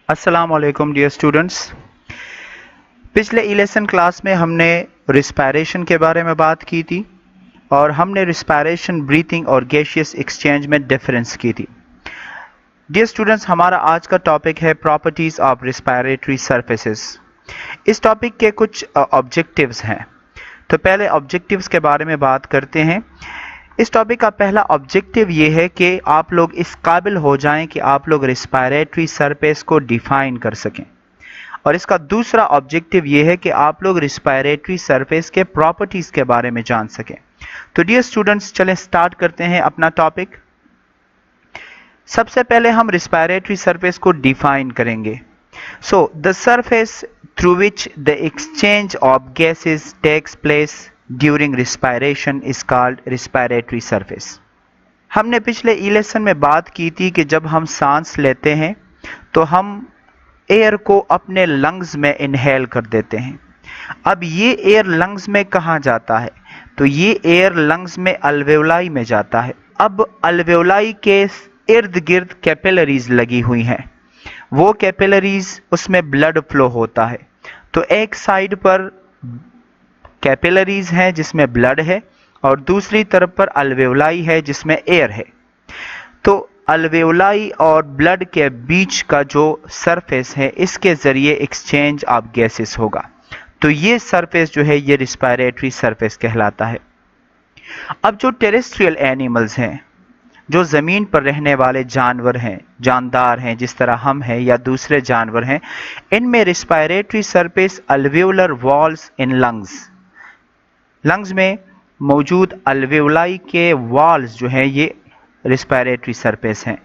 अस्सलाम वालेकुम dear students. पिछले लेसन क्लास में हमने रिस्पायरेशन के बारे में बात की थी और हमने रिस्पायरेशन, ब्रीथिंग और गैसियस एक्सचेंज में डिफरेंस की थी। डियर स्टूडेंट्स, हमारा आज का टॉपिक है प्रॉपर्टीज ऑफ रिस्पायरेटरी सरफेसेस। इस टॉपिक के कुछ ऑब्जेक्टिव्स हैं, तो पहले ऑब्जेक्टिव्स के बारे में बात करते हैं। इस टॉपिक का पहला ऑब्जेक्टिव ये है कि आप लोग इस काबिल हो जाएं कि आप लोग रिस्पायरेटरी सरफेस को डिफाइन कर सकें, और इसका दूसरा ऑब्जेक्टिव ये है कि आप लोग रिस्पायरेटरी सरफेस के प्रॉपर्टीज के बारे में जान सकें। तो डियर स्टूडेंट्स, चलें स्टार्ट करते हैं अपना टॉपिक। सबसे पहले हम रिस्पायरेटरी सरफेस को डिफाइन करेंगे। So the surface through which the exchange of gases takes place during respiration is called respiratory surface. हमने पिछले लेसन में बात की थी कि जब हम सांस लेते हैं तो हम एयर को अपने लंग्स में इनहेल कर देते हैं। अब ये एयर लंग्स में कहाँ जाता है? तो ये एयर लंग्स में अल्वेओलाई में जाता है। अब अल्वेओलाई के इर्द गिर्द कैपिलरीज लगी हुई हैं, वो कैपिलरीज उसमें ब्लड फ्लो होता है। तो एक साइड पर कैपिलरीज हैं जिसमें ब्लड है और दूसरी तरफ पर अल्वेओलाई है जिसमें एयर है। तो अल्वेओलाई और ब्लड के बीच का जो सरफेस है, इसके जरिए एक्सचेंज ऑफ गैसेस होगा। तो ये सरफेस जो है ये रिस्पायरेटरी सरफेस कहलाता है। अब जो टेरेस्ट्रियल एनिमल्स हैं, जो ज़मीन पर रहने वाले जानवर हैं, जानदार हैं, जिस तरह हम हैं या दूसरे जानवर हैं, इनमें respiratory surface alveolar walls in lungs में मौजूद अल्वेओलाई के वॉल्स जो हैं ये रिस्पायरेटरी सरफेस हैं।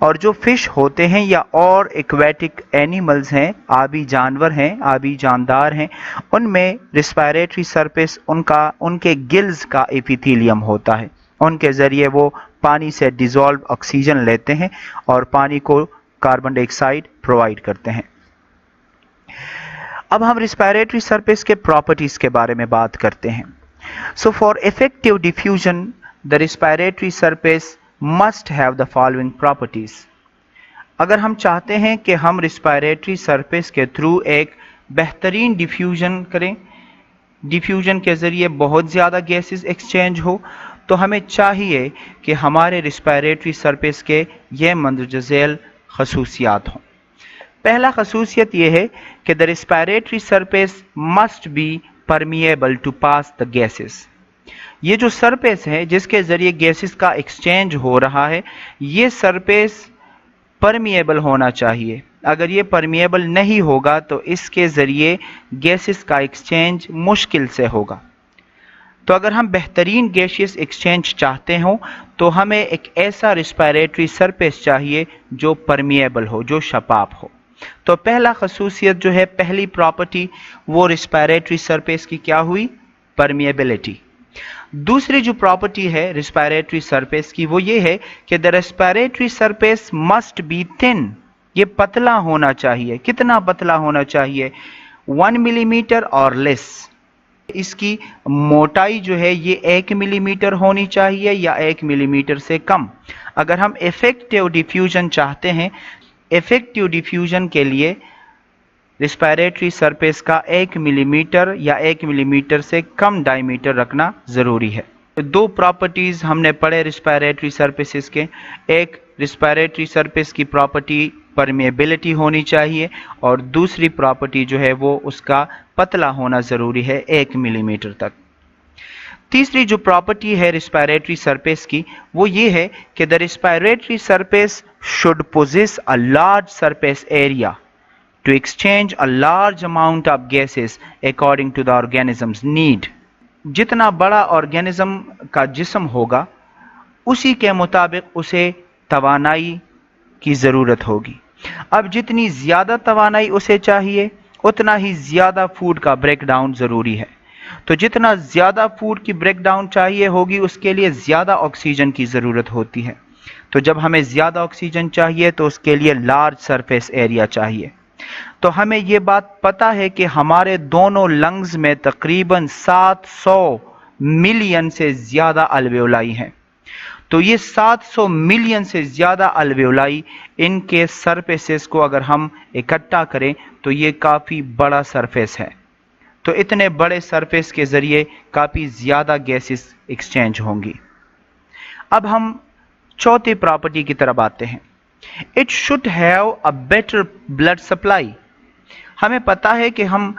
और जो फिश होते हैं या और एक्वेटिक एनिमल्स हैं, आबी जानवर हैं, आबी जानदार हैं, उनमें रिस्पायरेटरी सरफेस उनके गिल्स का एपिथेलियम होता है। उनके ज़रिए वो पानी से डिज़ोल्व ऑक्सीजन लेते हैं और पानी को कार्बन डाइऑक्साइड प्रोवाइड करते हैं। अब हम रिस्पायरेटरी सरफेस के प्रॉपर्टीज़ के बारे में बात करते हैं। So for effective diffusion, the respiratory surface must have the following properties. अगर हम चाहते हैं कि हम रिस्पायरेटरी सरफेस के थ्रू एक बेहतरीन डिफ्यूजन करें, डिफ्यूजन के ज़रिए बहुत ज़्यादा गैसेस एक्सचेंज हो, तो हमें चाहिए कि हमारे रिस्पायरेटरी सरफेस के ये मंदरजैल खसूसियात हों। पहला खसूसियत ये है कि the respiratory surface must be permeable to pass the gases. ये जो सरफेस है जिसके ज़रिए गैसेस का एक्सचेंज हो रहा है, ये सरफेस परमिएबल होना चाहिए। अगर ये परमिएबल नहीं होगा तो इसके ज़रिए गैसेस का एक्सचेंज मुश्किल से होगा। तो अगर हम बेहतरीन गैसियस एक्सचेंज चाहते हो तो हमें एक ऐसा रिस्पायरेटरी सरफेस चाहिए जो परमिएबल हो, जो शफाफ हो। तो पहला खसूसियत जो है, पहली प्रॉपर्टी, वो रिस्पायरेटरी सरफेस की क्या हुई? परमिएबिलिटी। दूसरी जो प्रॉपर्टी है रिस्पायरेटरी सरफेस की, वो ये है कि the respiratory surface must B thin. ये पतला होना चाहिए। कितना पतला होना चाहिए? 1 मिलीमीटर और लेस। इसकी मोटाई जो है ये 1 मिलीमीटर होनी चाहिए या 1 मिलीमीटर से कम। अगर हम इफेक्टिव डिफ्यूजन चाहते हैं, इफेक्टिव डिफ्यूजन के लिए रिस्पायरेटरी सरफेस का 1 मिलीमीटर या 1 मिलीमीटर से कम डायमीटर रखना ज़रूरी है। दो प्रॉपर्टीज़ हमने पढ़े रिस्पायरेटरी सरफेसेस के। एक, रिस्पायरेटरी सरफेस की प्रॉपर्टी परमिएबिलिटी होनी चाहिए, और दूसरी प्रॉपर्टी जो है वो उसका पतला होना ज़रूरी है 1 मिलीमीटर तक। तीसरी जो प्रॉपर्टी है रिस्पायरेटरी सरफेस की, वो ये है कि the respiratory surface should possess a large surface area to exchange a large amount of gases according to the organism's need. जितना बड़ा ऑर्गेनिज्म का जिस्म होगा उसी के मुताबिक उसे तवानाई की ज़रूरत होगी। अब जितनी ज़्यादा तवानाई उसे चाहिए उतना ही ज़्यादा फूड का ब्रेक डाउन ज़रूरी है। तो जितना ज़्यादा फूड की ब्रेक डाउन चाहिए होगी उसके लिए ज़्यादा ऑक्सीजन की ज़रूरत होती है। तो जब हमें ज़्यादा ऑक्सीजन चाहिए तो उसके लिए लार्ज सरफेस एरिया चाहिए। तो हमें ये बात पता है कि हमारे दोनों लंग्स में तकरीबन 700 मिलियन से ज़्यादा अल्वेओलाई हैं। तो ये 700 मिलियन से ज़्यादा अल्वेओलाई, इनके सरफेसेस को अगर हम इकट्ठा करें तो ये काफ़ी बड़ा सरफेस है। तो इतने बड़े सरफेस के ज़रिए काफ़ी ज़्यादा गैसेस एक्सचेंज होंगी। अब हम चौथी प्रॉपर्टी की तरफ आते हैं। It should have a better blood supply. हमें पता है कि हम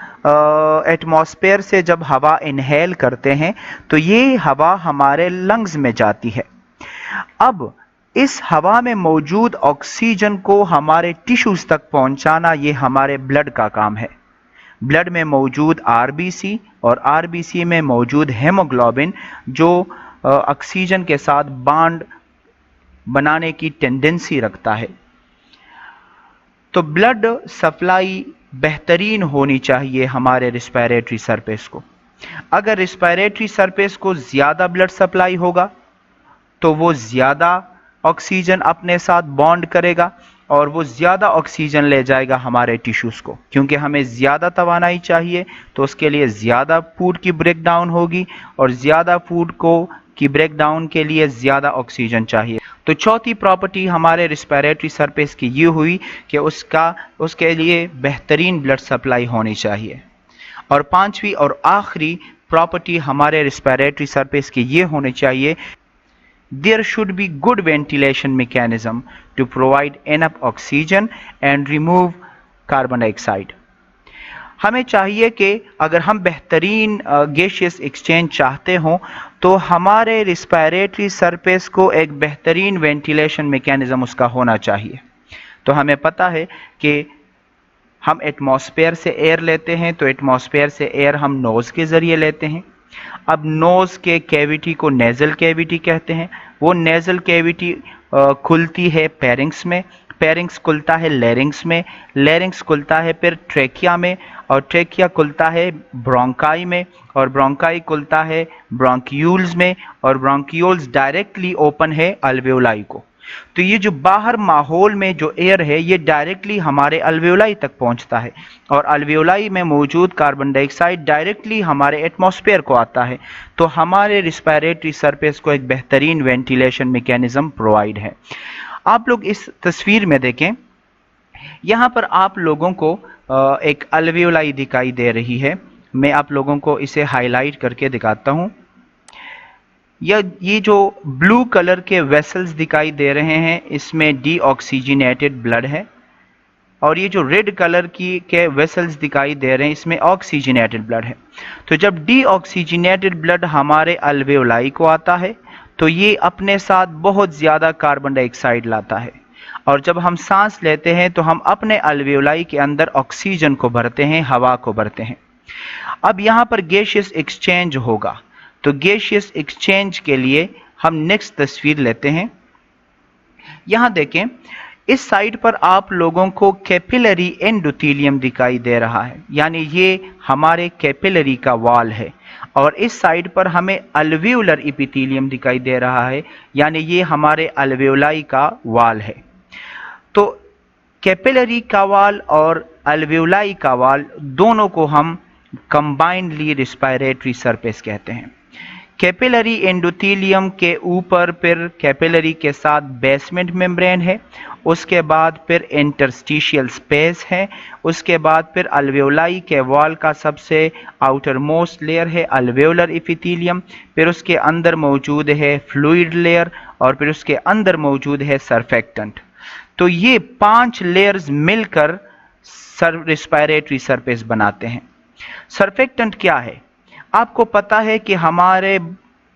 एटमॉस्फेयर से जब हवा इनहेल करते हैं तो ये हवा हमारे लंग्स में जाती है। अब इस हवा में मौजूद ऑक्सीजन को हमारे टिश्यूज तक पहुंचाना ये हमारे ब्लड का काम है। ब्लड में मौजूद आरबीसी और आरबीसी में मौजूद हेमोग्लोबिन जो ऑक्सीजन के साथ बॉन्ड बनाने की टेंडेंसी रखता है। तो ब्लड सप्लाई बेहतरीन होनी चाहिए हमारे रिस्पायरेटरी सरफेस को। अगर रिस्पायरेटरी सरफेस को ज़्यादा ब्लड सप्लाई होगा तो वो ज़्यादा ऑक्सीजन अपने साथ बॉन्ड करेगा और वो ज़्यादा ऑक्सीजन ले जाएगा हमारे टिश्यूज़ को, क्योंकि हमें ज़्यादा तवानाई चाहिए तो उसके लिए ज़्यादा फूड की ब्रेक डाउन होगी और ज़्यादा फूड की ब्रेक डाउन के लिए ज़्यादा ऑक्सीजन चाहिए। तो चौथी प्रॉपर्टी हमारे रिस्पायरेटरी सरफेस की ये हुई कि उसके लिए बेहतरीन ब्लड सप्लाई होनी चाहिए। और पांचवी और आखिरी प्रॉपर्टी हमारे रिस्पायरेटरी सरफेस की ये होनी चाहिए, there should be good ventilation mechanism to provide enough oxygen and remove carbon dioxide। हमें चाहिए कि अगर हम बेहतरीन गैसियस एक्सचेंज चाहते हों तो हमारे रिस्पायरेटरी सरफेस को एक बेहतरीन वेंटिलेशन मैकेनिज्म उसका होना चाहिए। तो हमें पता है कि हम एटमॉस्फेयर से एयर लेते हैं, तो एटमॉस्फेयर से एयर हम नोज़ के ज़रिए लेते हैं। अब नोज़ के कैविटी को नेज़ल कैविटी कहते हैं। वो नेज़ल कैविटी खुलती है पेरिंग्स में, पेरिंग्स खुलता है लेरिंग्स में, लेरिंग्स खुलता है फिर ट्रेकिया में, और ट्रेकिया खुलता है ब्रोंकाई में, और ब्रोंकाई खुलता है ब्रोंक्यूल्स में, और ब्रोंक्यूल्स डायरेक्टली ओपन है अल्वेओलाई को। तो ये जो बाहर माहौल में जो एयर है ये डायरेक्टली हमारे अल्वेओलाई तक पहुंचता है, और अल्वेओलाई में मौजूद कार्बन डाइऑक्साइड डायरेक्टली हमारे एटमॉस्फेयर को आता है। तो हमारे रिस्पायरेटरी सरफेस को एक बेहतरीन वेंटिलेशन मैकेनिज्म प्रोवाइड है। आप लोग इस तस्वीर में देखें, यहाँ पर आप लोगों को एक अल्वेओलाई दिखाई दे रही है। मैं आप लोगों को इसे हाईलाइट करके दिखाता हूँ। ये जो ब्लू कलर के वेसल्स दिखाई दे रहे हैं इसमें डीऑक्सीजनेटेड ब्लड है, और ये जो रेड कलर के वेसल्स दिखाई दे रहे हैं इसमें ऑक्सीजनेटेड ब्लड है। तो जब डीऑक्सीजनेटेड ब्लड हमारे अल्वेओलाई को आता है तो ये अपने साथ बहुत ज़्यादा कार्बन डाइऑक्साइड लाता है, और जब हम सांस लेते हैं तो हम अपने अल्वेओलाई के अंदर ऑक्सीजन को भरते हैं, हवा को भरते हैं। अब यहाँ पर गैसियस एक्सचेंज होगा, तो गैसियस एक्सचेंज के लिए हम नेक्स्ट तस्वीर लेते हैं। यहाँ देखें, इस साइड पर आप लोगों को कैपिलरी एंडोथेलियम दिखाई दे रहा है, यानी ये हमारे कैपिलरी का वॉल है, और इस साइड पर हमें अल्वेओलर एपिथेलियम दिखाई दे रहा है, यानी ये हमारे अल्वेओलाई का वॉल है। तो कैपिलरी का वॉल और अल्वेओलाई का वॉल दोनों को हम कंबाइंडली रिस्पायरेटरी सरफेस कहते हैं। कैपिलरी एंडोथेलियम के ऊपर फिर कैपिलरी के साथ बेसमेंट मेम्ब्रेन है, उसके बाद फिर इंटरस्टिशियल स्पेस है, उसके बाद फिर अल्वेओलाई के वॉल का सबसे आउटर मोस्ट लेयर है अल्वेओलर एपिथेलियम, फिर उसके अंदर मौजूद है फ्लूइड लेयर, और फिर उसके अंदर मौजूद है सरफेक्टेंट। तो ये 5 लेयर्स मिलकर रिस्पायरेटरी सरफेस बनाते हैं। सरफेक्टेंट क्या है? आपको पता है कि हमारे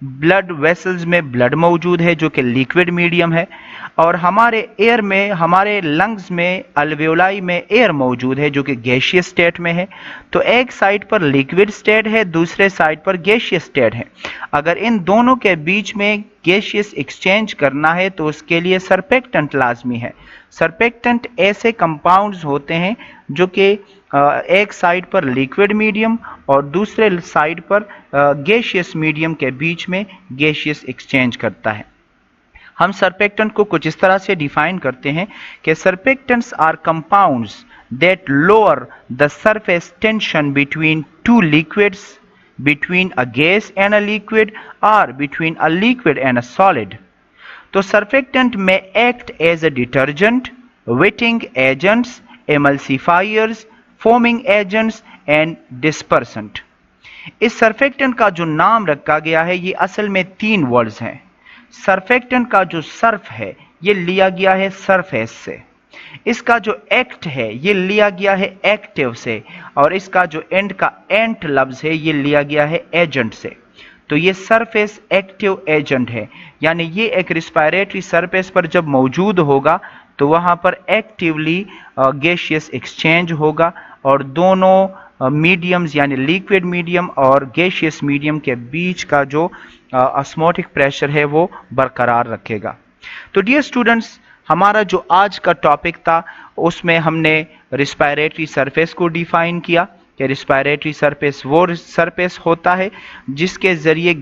ब्लड वेसल्स में ब्लड मौजूद है जो कि लिक्विड मीडियम है, और हमारे एयर में, हमारे लंग्स में, अल्वेओलाई में एयर मौजूद है जो कि गैसियस स्टेट में है। तो एक साइड पर लिक्विड स्टेट है, दूसरे साइड पर गैसियस स्टेट है। अगर इन दोनों के बीच में गैसियस एक्सचेंज करना है तो उसके लिए सरफेक्टेंट लाजमी है। सरफेक्टेंट ऐसे कंपाउंड्स होते हैं जो कि एक साइड पर लिक्विड मीडियम और दूसरे साइड पर गैसियस मीडियम के बीच में गैसियस एक्सचेंज करता है। हम सरफेक्टेंट को कुछ इस तरह से डिफाइन करते हैं कि surfactants are compounds that lower the surface tension between two liquids, between a gas and a liquid, or between a liquid and a solid। तो सर्फेक्टेंट में act as a detergent, wetting agents, emulsifiers, foaming agents and dispersant. इस surfactant का जो नाम रखा गया है ये असल में 3 वर्ड्स हैं। सर्फेक्टेंट का जो सर्फ है ये लिया गया है सरफेस से, इसका जो एक्ट है ये लिया गया है एक्टिव से, और इसका जो एंड का एंट लफ्ज है ये लिया गया है एजेंट से। तो ये सरफेस एक्टिव एजेंट है, यानी ये एक रिस्पायरेटरी सरफेस पर जब मौजूद होगा तो वहां पर एक्टिवली गैसियस एक्सचेंज होगा और दोनों मीडियम्स यानी लिक्विड मीडियम और गैसियस मीडियम के बीच का जो ऑस्मोटिक प्रेशर है वो बरकरार रखेगा। तो डियर स्टूडेंट्स, हमारा जो आज का टॉपिक था उसमें हमने रिस्पायरेटरी सरफेस को डिफाइन किया कि रिस्पायरेटरी सरफेस वो सरफेस होता है जिसके जरिए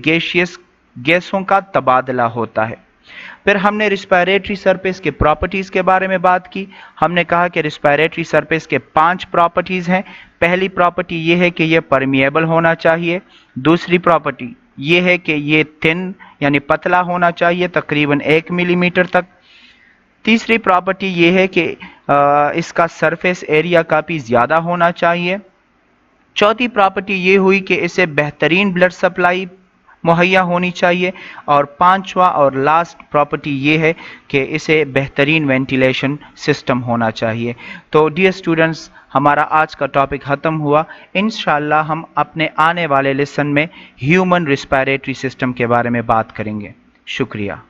गैसों का तबादला होता है। फिर हमने रिस्पायरेटरी सरफेस के प्रॉपर्टीज के बारे में बात की। हमने कहा कि रिस्पायरेटरी सरफेस के 5 प्रॉपर्टीज हैं। पहली प्रॉपर्टी ये है कि ये परमिएबल होना चाहिए। दूसरी प्रॉपर्टी ये है कि ये थिन यानी पतला होना चाहिए, तकरीबन 1 मिलीमीटर तक। तीसरी प्रॉपर्टी ये है कि इसका सरफेस एरिया काफ़ी ज़्यादा होना चाहिए। चौथी प्रॉपर्टी ये हुई कि इसे बेहतरीन ब्लड सप्लाई मुहैया होनी चाहिए। और 5वां और लास्ट प्रॉपर्टी ये है कि इसे बेहतरीन वेंटिलेशन सिस्टम होना चाहिए। तो डियर स्टूडेंट्स, हमारा आज का टॉपिक ख़त्म हुआ। इंशाअल्लाह हम अपने आने वाले लेसन में ह्यूमन रिस्पायरेटरी सिस्टम के बारे में बात करेंगे। शुक्रिया।